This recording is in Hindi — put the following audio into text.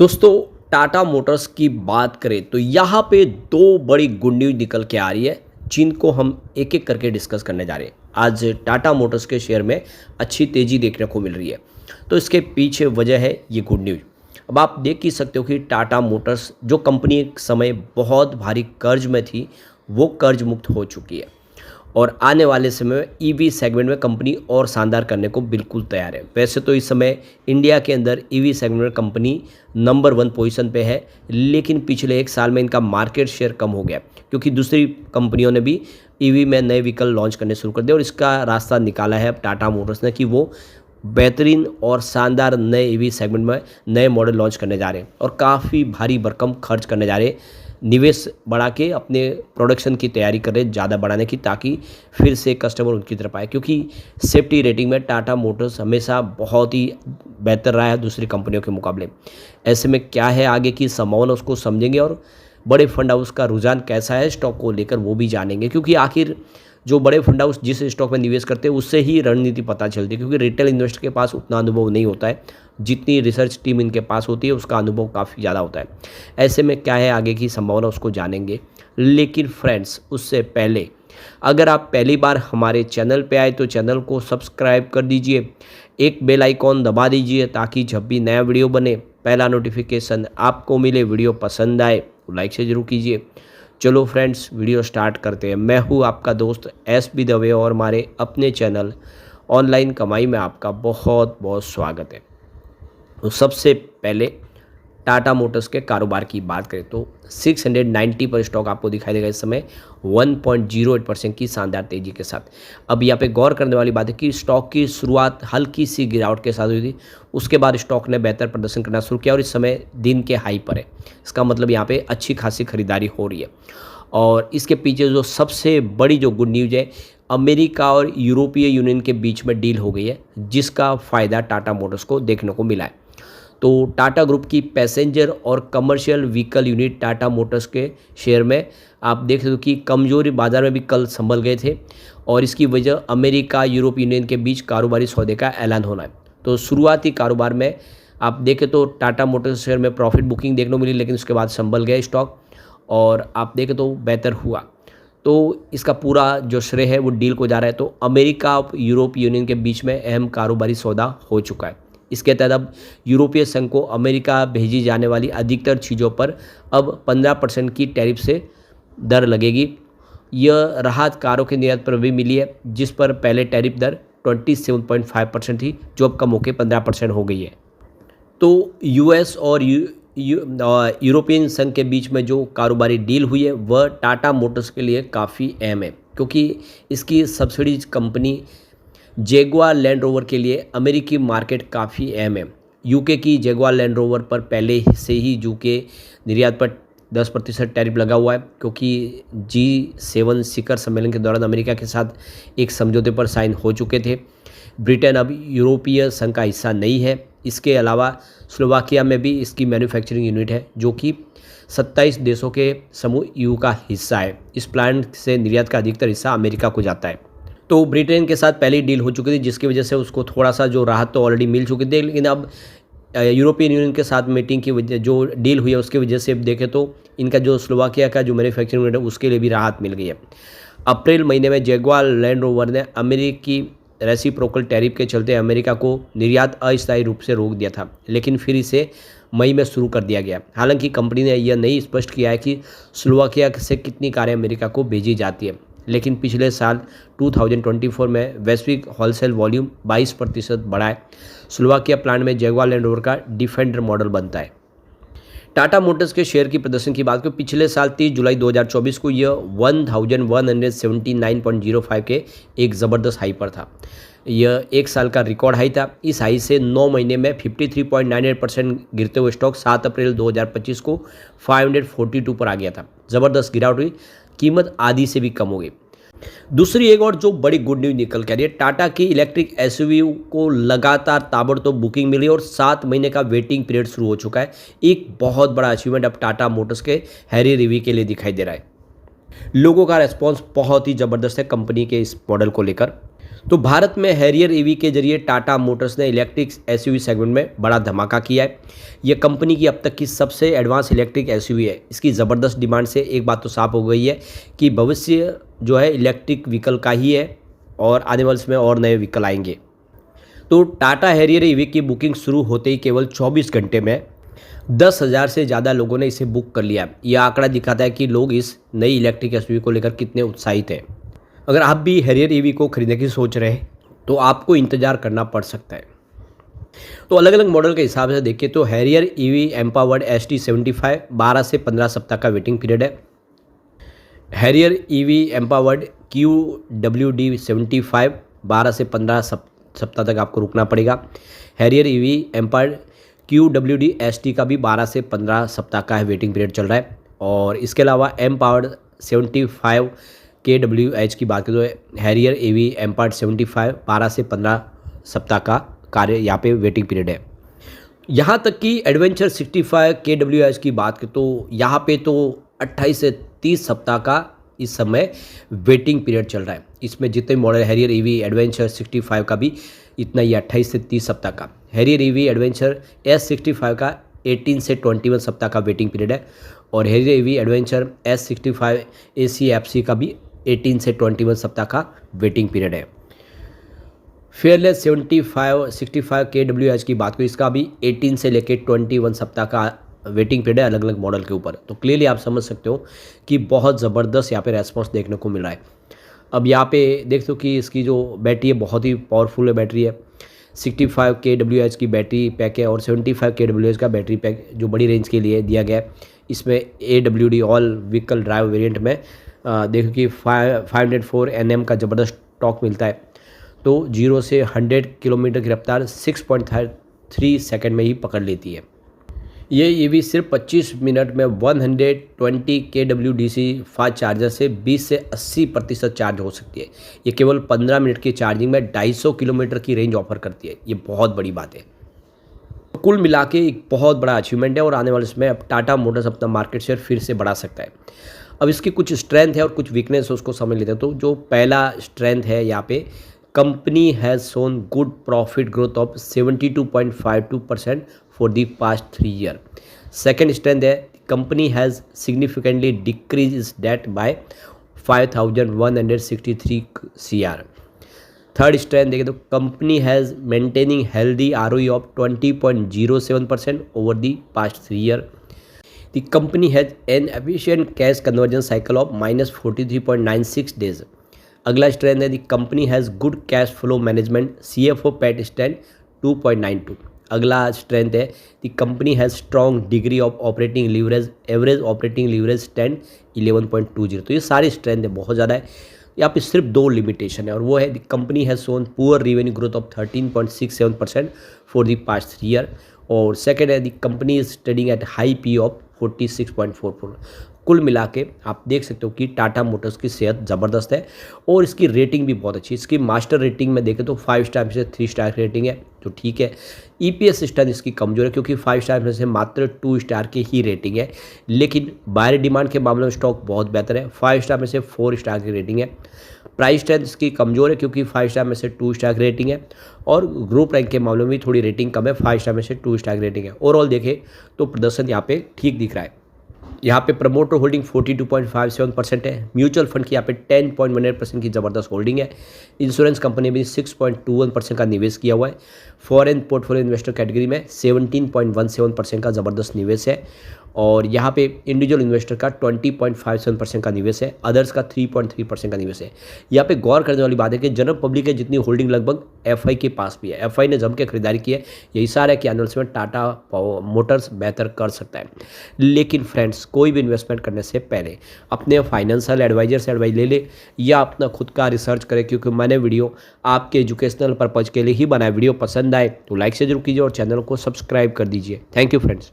दोस्तों, टाटा मोटर्स की बात करें तो यहाँ पे दो बड़ी गुड न्यूज़ निकल के आ रही है, जिनको हम एक एक करके डिस्कस करने जा रहे हैं। आज टाटा मोटर्स के शेयर में अच्छी तेज़ी देखने को मिल रही है, तो इसके पीछे वजह है ये गुड न्यूज़। अब आप देख ही सकते हो कि टाटा मोटर्स जो कंपनी एक समय बहुत भारी कर्ज में थी, वो कर्ज मुक्त हो चुकी है और आने वाले समय में ईवी सेगमेंट में कंपनी और शानदार करने को बिल्कुल तैयार है। वैसे तो इस समय इंडिया के अंदर ईवी सेगमेंट में कंपनी नंबर 1 पोजीशन पे है, लेकिन पिछले एक साल में इनका मार्केट शेयर कम हो गया क्योंकि दूसरी कंपनियों ने भी ईवी में नए व्हीकल लॉन्च करने शुरू कर दिए और इसका रास्ता निकाला है अब टाटा मोटर्स ने कि वो बेहतरीन और शानदार नए ईवी सेगमेंट में नए मॉडल लॉन्च करने जा रहे हैं और काफ़ी भारी भरकम खर्च करने जा रहे हैं, निवेश बढ़ा के अपने प्रोडक्शन की तैयारी कर रहे हैं ज़्यादा बढ़ाने की, ताकि फिर से कस्टमर उनकी तरफ आए। क्योंकि सेफ्टी रेटिंग में टाटा मोटर्स हमेशा बहुत ही बेहतर रहा है दूसरी कंपनियों के मुकाबले। ऐसे में क्या है आगे की संभावना, उसको समझेंगे और बड़े फंड हाउस का रुझान कैसा है स्टॉक को लेकर वो भी जानेंगे। क्योंकि आखिर जो बड़े फंड हाउस जिस स्टॉक में निवेश करते हैं उससे ही रणनीति पता चलती है, क्योंकि रिटेल इन्वेस्टर के पास उतना अनुभव नहीं होता है जितनी रिसर्च टीम इनके पास होती है, उसका अनुभव काफ़ी ज़्यादा होता है। ऐसे में क्या है आगे की संभावना, उसको जानेंगे। लेकिन फ्रेंड्स, उससे पहले अगर आप पहली बार हमारे चैनल पे आए तो चैनल को सब्सक्राइब कर दीजिए, एक बेल आइकॉन दबा दीजिए ताकि जब भी नया वीडियो बने पहला नोटिफिकेशन आपको मिले। वीडियो पसंद आए तो लाइक से ज़रूर कीजिए। चलो फ्रेंड्स, वीडियो स्टार्ट करते हैं। मैं हूँ आपका दोस्त एस.बी. दवे और हमारे अपने चैनल ऑनलाइन कमाई में आपका बहुत बहुत स्वागत है। तो सबसे पहले टाटा मोटर्स के कारोबार की बात करें तो 690 पर स्टॉक आपको दिखाई देगा इस समय 1.08% की शानदार तेज़ी के साथ। अब यहाँ पे गौर करने वाली बात है कि स्टॉक की शुरुआत हल्की सी गिरावट के साथ हुई थी, उसके बाद स्टॉक ने बेहतर प्रदर्शन करना शुरू किया और इस समय दिन के हाई पर है। इसका मतलब यहाँ पे अच्छी खासी खरीदारी हो रही है और इसके पीछे जो सबसे बड़ी जो गुड न्यूज़ है, अमेरिका और यूरोपीय यूनियन के बीच में डील हो गई है, जिसका फ़ायदा टाटा मोटर्स को देखने को मिला है। तो टाटा ग्रुप की पैसेंजर और commercial vehicle unit Tata Motors के शेयर में आप देख सकते हो कि कमजोरी बाजार में भी कल संभल गए थे और इसकी वजह अमेरिका यूरोप यूनियन के बीच कारोबारी सौदे का ऐलान होना है। तो शुरुआती कारोबार में आप देखें तो टाटा मोटर्स शेयर में प्रॉफिट बुकिंग देखने को मिली, लेकिन उसके बाद संभल गए स्टॉक और आप देखें तो बेहतर हुआ। तो इसका पूरा जो श्रेय है वो डील को जा रहा है। तो अमेरिका और यूरोप यूनियन के बीच में अहम कारोबारी सौदा हो चुका है। इसके तहत अब यूरोपीय संघ को अमेरिका भेजी जाने वाली अधिकतर चीज़ों पर अब 15% की टैरिफ से दर लगेगी। यह राहत कारों के निर्यात पर भी मिली है, जिस पर पहले टैरिफ दर 27.5% थी, जो अब कम होकर 15% हो गई है। तो यूएस और यूरोपियन संघ के बीच में जो कारोबारी डील हुई है वह टाटा मोटर्स के लिए काफ़ी अहम है, क्योंकि इसकी subsidies company Jaguar land rover के लिए अमेरिकी मार्केट काफ़ी अहम है। यूके की जैगुआर लैंड रोवर पर पहले से ही यूके निर्यात पर 10% टैरिफ लगा हुआ है, क्योंकि G7 शिखर सम्मेलन के दौरान अमेरिका के साथ एक समझौते पर साइन हो चुके थे। ब्रिटेन अब यूरोपीय संघ का हिस्सा नहीं है। इसके अलावा स्लोवाकिया में भी इसकी मैन्युफैक्चरिंग यूनिट है, जो कि 27 देशों के समूह EU का हिस्सा है। इस प्लांट से निर्यात का अधिकतर हिस्सा अमेरिका को जाता है। तो ब्रिटेन के साथ पहले डील हो चुकी थी, जिसकी वजह से उसको थोड़ा सा जो राहत तो ऑलरेडी मिल चुकी थी, लेकिन अब यूरोपियन यूनियन के साथ मीटिंग की वजह जो डील हुई है उसकी वजह से देखें तो इनका जो स्लोवाकिया का जो मैन्युफैक्चरिंग यूनिट है उसके लिए भी राहत मिल गई है। अप्रैल महीने में जैगुआर लैंड रोवर ने अमेरिकी रेसिप्रोकल टैरिफ के चलते अमेरिका को निर्यात अस्थायी रूप से रोक दिया था, लेकिन फिर इसे मई में शुरू कर दिया गया। हालांकि कंपनी ने यह नहीं स्पष्ट किया है कि स्लोवाकिया से कितनी कारें अमेरिका को भेजी जाती है, लेकिन पिछले साल 2024 में वैश्विक होलसेल वॉल्यूम 22% बढ़ा है। स्लोवाकिया प्लांट में जैगुआर लैंड रोवर का डिफेंडर मॉडल बनता है। टाटा मोटर्स के शेयर की प्रदर्शन की बात करें, पिछले साल 30 जुलाई 2024 को यह 1179.05 के एक ज़बरदस्त हाई पर था। यह एक साल का रिकॉर्ड हाई था। इस हाई से 9 महीने में 53.98% गिरते हुए स्टॉक 7 अप्रैल 2025 को 542 पर आ गया था। ज़बरदस्त गिरावट हुई, कीमत आधी से भी कम हो गई। दूसरी एक और जो बड़ी गुड न्यूज़ निकल के आ रही है, टाटा की इलेक्ट्रिक एसयूवी को लगातार ताबड़तोड़ बुकिंग मिली और 7 महीने का वेटिंग पीरियड शुरू हो चुका है। एक बहुत बड़ा अचीवमेंट अब टाटा मोटर्स के हैरी रिवी के लिए दिखाई दे रहा है। लोगों का रेस्पॉन्स बहुत ही ज़बरदस्त है कंपनी के इस मॉडल को लेकर। तो भारत में हैरियर ईवी के जरिए टाटा मोटर्स ने इलेक्ट्रिक एसयूवी सेगमेंट में बड़ा धमाका किया है। यह कंपनी की अब तक की सबसे एडवांस इलेक्ट्रिक एसयूवी है। इसकी ज़बरदस्त डिमांड से एक बात तो साफ हो गई है कि भविष्य जो है इलेक्ट्रिक व्हीकल का ही है और आने वाले समय और नए व्हीकल आएंगे। तो टाटा हैरियर ईवी की बुकिंग शुरू होते ही केवल 24 घंटे में 10,000 से ज़्यादा लोगों ने इसे बुक कर लिया। यह आंकड़ा दिखाता है कि लोग इस नई इलेक्ट्रिक एसयूवी को लेकर कितने उत्साहित हैं। अगर आप भी हैरियर ईवी को खरीदने की सोच रहे हैं तो आपको इंतज़ार करना पड़ सकता है। तो अलग अलग मॉडल के हिसाब से देखिए तो हैरियर ईवी एम्पावर्ड ST75 12 से 15 सप्ताह का वेटिंग पीरियड है। हैरियर ईवी एम्पावर्ड QWD75 12 से 15 सप्ताह तक आपको रुकना पड़ेगा। Harrier EV empowered QWD ST का भी 12 से 15 सप्ताह का वेटिंग पीरियड चल रहा है। और इसके अलावा एम्पावर्ड 75 KWH की बात करें तो हैरियर ईवी एम्पावर्ड 75 12 से 15 सप्ताह का कार्य यहाँ पे वेटिंग पीरियड है। यहाँ तक कि एडवेंचर 65 KWH की बात करें तो यहाँ पे तो 28 से 30 सप्ताह का इस समय वेटिंग पीरियड चल रहा है। इसमें जितने मॉडल हैरियर ईवी एडवेंचर 65 का भी इतना ही 28 से 30 सप्ताह का। हैरियर ईवी एडवेंचर S65 का 18 से 21 सप्ताह का वेटिंग पीरियड है। और Harrier EV adventure S65 ACFC का भी 18 से 21 सप्ताह का वेटिंग पीरियड है। फेयरलेस 65 KWH की बात करें इसका भी 18 से लेकर 21 सप्ताह का वेटिंग पीरियड है अलग अलग मॉडल के ऊपर। तो क्लियरली आप समझ सकते हो कि बहुत ज़बरदस्त यहाँ पे रेस्पॉन्स देखने को मिल रहा है। अब यहाँ पे देख दो कि इसकी जो बैटरी है बहुत ही पावरफुल बैटरी है। 65 KWH की बैटरी पैक है और 75 KWH का बैटरी पैक जो बड़ी रेंज के लिए दिया गया है। इसमें AWD all vehicle drive variant में देखो कि 504 Nm का ज़बरदस्त टॉर्क मिलता है। तो 0 से 100 किलोमीटर की रफ्तार 6.3 सेकंड में ही पकड़ लेती है। ये ईवी सिर्फ 25 मिनट में 120 kWdc फास्ट चार्जर से 20 से 80% चार्ज हो सकती है। ये केवल 15 मिनट की चार्जिंग में 250 किलोमीटर की रेंज ऑफर करती है। ये बहुत बड़ी बात है। कुल मिला के एक बहुत बड़ा अचीवमेंट है और आने वाले समय अब टाटा मोटर्स अपना मार्केट शेयर फिर से बढ़ा सकता है। अब इसकी कुछ स्ट्रेंथ है और कुछ वीकनेस है, उसको समझ लेते हैं। तो जो पहला स्ट्रेंथ है यहाँ पे, company has shown good profit growth of 72.52% for the past 3 year. Second strength है, company has significantly decrease its debt by 5,163 CR। Third strength देखें तो company has maintaining healthy ROE of 20.07% over the past 3 year. The company has an efficient cash conversion cycle of -43.96 days. अगला स्ट्रेंथ है the company has good cash flow management, CFO PAT stand 2.92। अगला स्ट्रेंथ है the company has strong degree of operating leverage, average operating leverage stand 11.20। तो ये सारी स्ट्रेंथ है, बहुत ज़्यादा है। यहाँ पे सिर्फ 2 लिमिटेशन है और वो है the company has shown poor revenue growth of 13.67% for the past 3 year. और सेकेंड है the company is trading at high P of 46.44। कुल मिला के आप देख सकते हो कि टाटा मोटर्स की सेहत ज़बरदस्त है और इसकी रेटिंग भी बहुत अच्छी है। इसकी मास्टर रेटिंग में देखें तो 5 स्टार में से 3 स्टार रेटिंग है, जो ठीक है। EPS स्ट्रेंथ इसकी कमज़ोर है क्योंकि 5 स्टार में से मात्र 2 स्टार की ही रेटिंग है। लेकिन बाहरी डिमांड के मामले में स्टॉक बहुत बेहतर है। 5 स्टार में से 4 स्टार की रेटिंग है। प्राइस स्ट्रेंथ इसकी कमज़ोर है क्योंकि 5 स्टार में से 2 स्टार की रेटिंग है और ग्रुप रैंक के मामले में भी थोड़ी रेटिंग कम है, 5 स्टार में से 2 स्टार की रेटिंग है। ओवरऑल देखें तो प्रदर्शन यहाँ पे ठीक दिख रहा है। यहाँ पे प्रमोटर होल्डिंग 42.57% है। म्यूचुअल फंड की यहाँ पे 10.18% की ज़बरदस्त होल्डिंग है। इंश्योरेंस कंपनी में 6.21% का निवेश किया हुआ है। फॉरेन पोर्टफोलियो इन्वेस्टर कैटेगरी में 17.17% का ज़बरदस्त निवेश है और यहाँ पे इंडिविजुअल इन्वेस्टर का 20.57% का निवेश है। अदर्स का 3.3% का निवेश है। यहाँ पे गौर करने वाली बात है कि जनरल पब्लिक के जितनी होल्डिंग लगभग FI के पास भी है। FI ने जम के खरीदारी की है। यही सारा है कि आने वाले समय टाटा मोटर्स बेहतर कर सकता है। लेकिन फ्रेंड्स, कोई भी इन्वेस्टमेंट करने से पहले अपने फाइनेंशियल एडवाइजर से एडवाइस ले ले या अपना खुद का रिसर्च करें, क्योंकि मैंने वीडियो आपके एजुकेशनल पर्पज़ के लिए ही बनाया। वीडियो पसंद आए तो लाइक से जरूर कीजिए और चैनल को सब्सक्राइब कर दीजिए। Thank you friends.